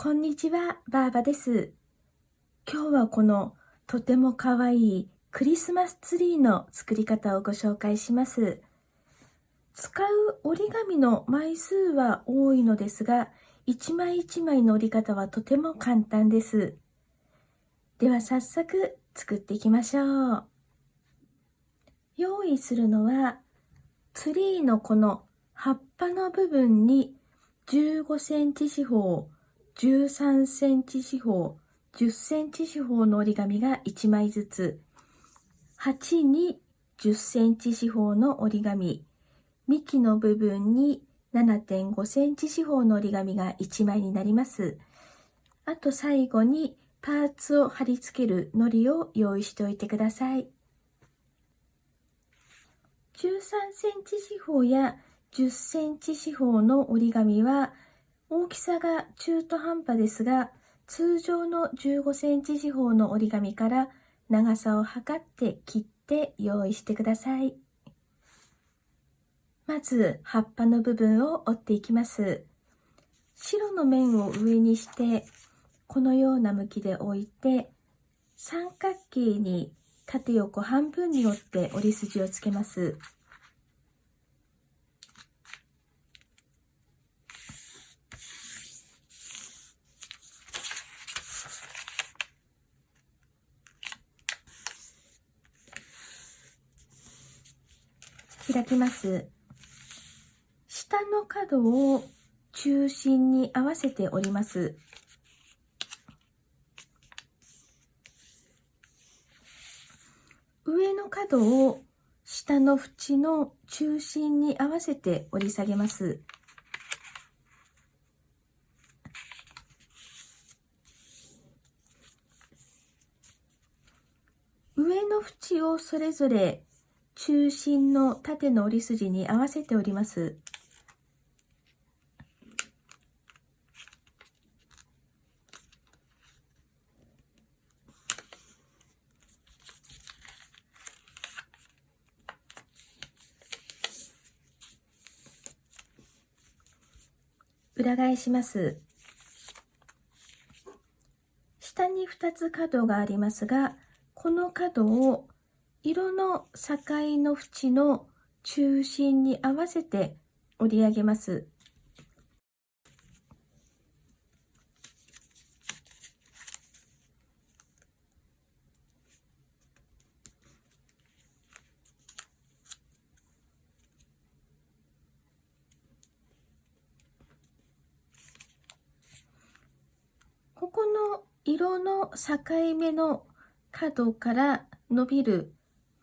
こんにちは、ばあばです。今日はこのとてもかわいいクリスマスツリーの作り方をご紹介します。使う折り紙の枚数は多いのですが、一枚一枚の折り方はとても簡単です。では早速作っていきましょう。用意するのは、ツリーのこの葉っぱの部分に15センチ四方、13センチ四方、10センチ四方の折り紙が1枚ずつ、鉢に10センチ四方の折り紙、幹の部分に 7.5 センチ四方の折り紙が1枚になります。あと最後にパーツを貼り付ける糊を用意しておいてください。13センチ四方や10センチ四方の折り紙は大きさが中途半端ですが、通常の15センチ四方の折り紙から長さを測って切って用意してください。まず葉っぱの部分を折っていきます。白の面を上にしてこのような向きで置いて、三角形に縦横半分に折って折り筋をつけます。開きます。下の角を中心に合わせて折ります。上の角を下の縁の中心に合わせて折り下げます。上の縁をそれぞれ中心の縦の折り筋に合わせて折ります。裏返します。下に2つ角がありますが、この角を色の境の縁の中心に合わせて折り上げます。ここの色の境目の角から伸びる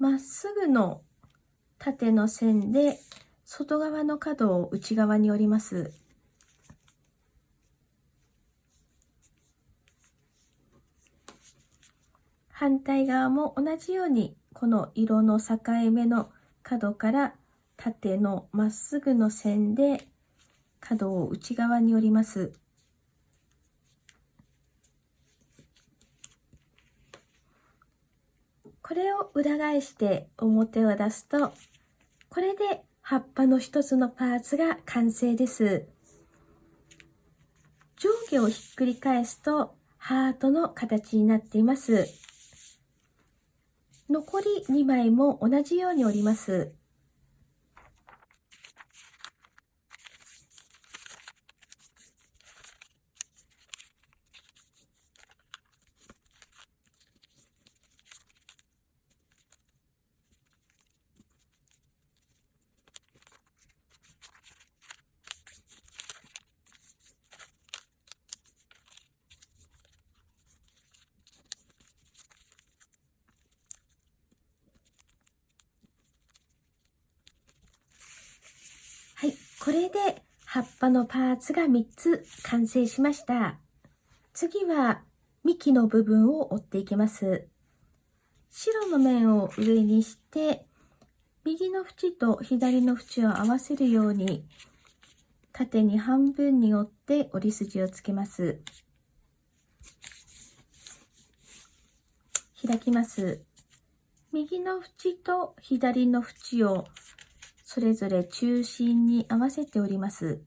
まっすぐの縦の線で外側の角を内側に折ります。反対側も同じようにこの色の境目の角から縦のまっすぐの線で角を内側に折ります。これを裏返して表を出すと、これで葉っぱの一つのパーツが完成です。上下をひっくり返すとハートの形になっています。残り2枚も同じように折ります。はい、これで葉っぱのパーツが3つ完成しました。次は幹の部分を折っていきます。白の面を上にして、右の縁と左の縁を合わせるように縦に半分に折って折り筋をつけます。開きます。右の縁と左の縁をそれぞれ中心に合わせて折ります。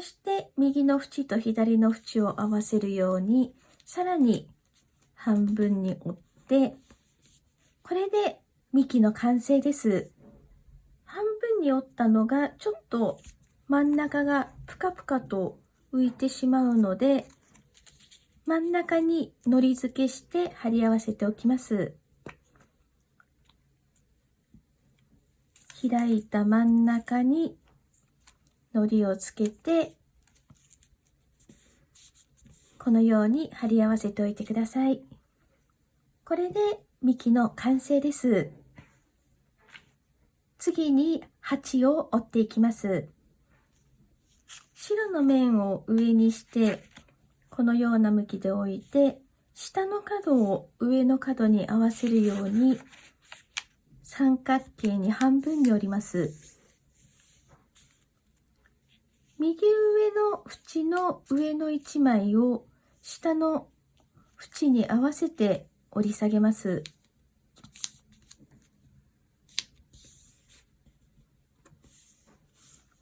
そして右の縁と左の縁を合わせるように、さらに半分に折って、これで幹の完成です。半分に折ったのがちょっと真ん中がぷかぷかと浮いてしまうので、真ん中に糊付けして貼り合わせておきます。開いた真ん中に糊をつけて、このように貼り合わせておいてください。これで幹の完成です。次に鉢を折っていきます。白の面を上にして、このような向きで置いて、下の角を上の角に合わせるように、三角形に半分に折ります。右上の縁の上の1枚を下の縁に合わせて折り下げます。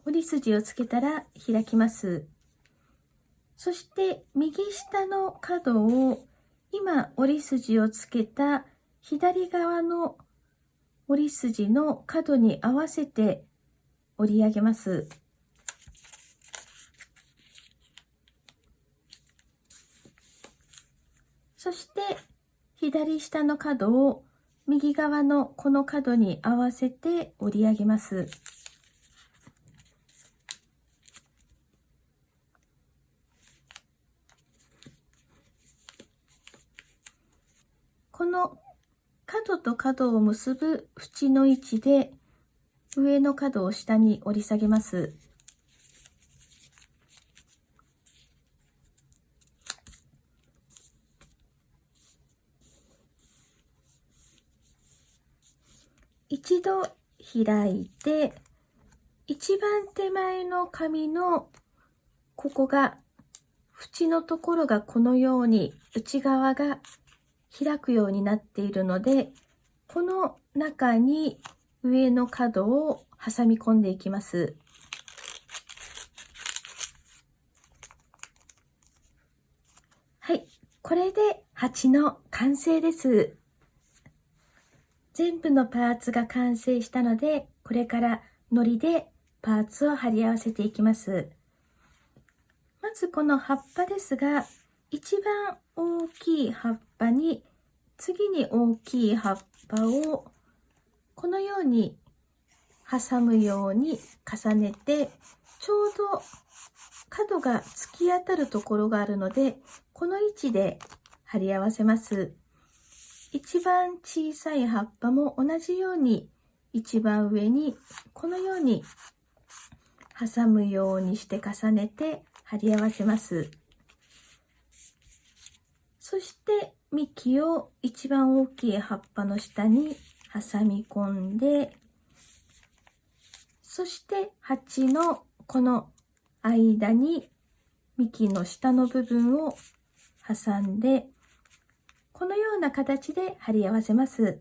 折り筋をつけたら開きます。そして右下の角を今折り筋をつけた左側の折り筋の角に合わせて折り上げます。そして左下の角を右側のこの角に合わせて折り上げます。この角と角を結ぶ縁の位置で上の角を下に折り下げます。一度開いて、一番手前の紙のここが縁のところがこのように内側が開くようになっているので、この中に上の角を挟み込んでいきます。はい、これで鉢の完成です。全部のパーツが完成したので、これから糊でパーツを貼り合わせていきます。まずこの葉っぱですが、一番大きい葉っぱに次に大きい葉っぱをこのように挟むように重ねて、ちょうど角が突き当たるところがあるので、この位置で貼り合わせます。一番小さい葉っぱも同じように一番上にこのように挟むようにして重ねて貼り合わせます。そして幹を一番大きい葉っぱの下に挟み込んで、そして鉢のこの間に幹の下の部分を挟んで、このような形で貼り合わせます。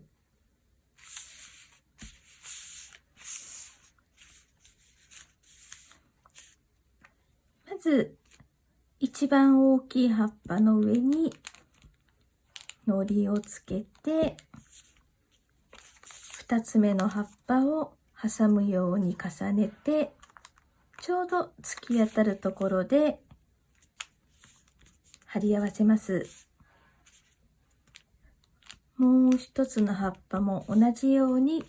まず一番大きい葉っぱの上に糊をつけて、2つ目の葉っぱを挟むように重ねて、ちょうど突き当たるところで貼り合わせます。もう一つの葉っぱも同じように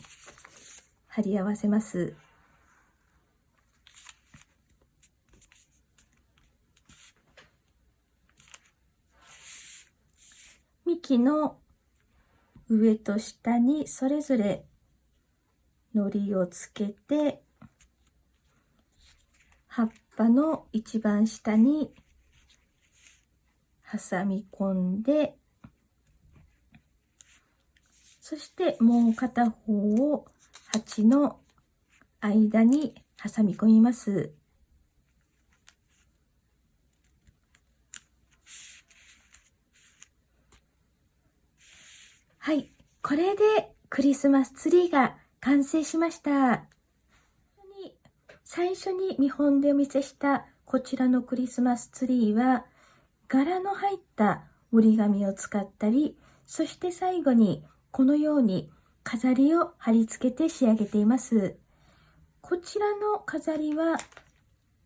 貼り合わせます。幹の上と下にそれぞれ糊をつけて、葉っぱの一番下に挟み込んで、そしてもう片方を鉢の間に挟み込みます。はい、これでクリスマスツリーが完成しました。最初に見本でお見せしたこちらのクリスマスツリーは柄の入った折り紙を使ったり、そして最後にこのように飾りを貼り付けて仕上げています。こちらの飾りは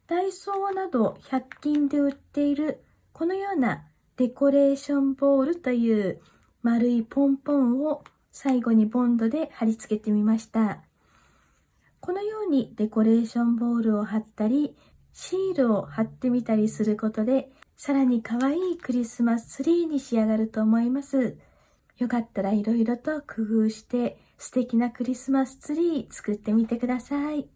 ダイソーなど100均で売っているこのようなデコレーションボールという丸いポンポンを最後にボンドで貼り付けてみました。このようにデコレーションボールを貼ったり、シールを貼ってみたりすることで、さらに可愛いクリスマスツリーに仕上がると思います。よかったらいろいろと工夫して素敵なクリスマスツリー作ってみてください。